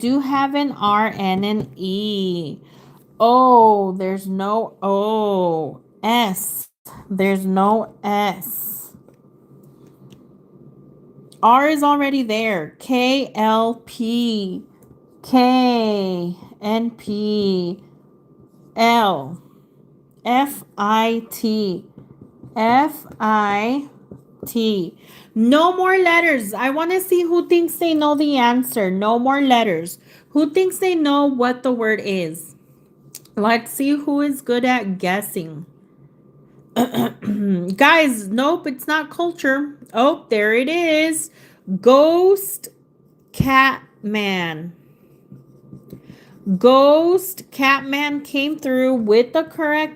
do have an R and an E. O, there's no O. S, there's no S. R is already there. K, L, P. K, N, P. L, F, I, T. F, I, T. No more letters. I want to see who thinks they know the answer. No more letters. Who thinks they know what the word is? Let's see who is good at guessing. Guys, nope, it's not culture. Oh, there it is. Ghost Catman. Ghost Catman came through with the correct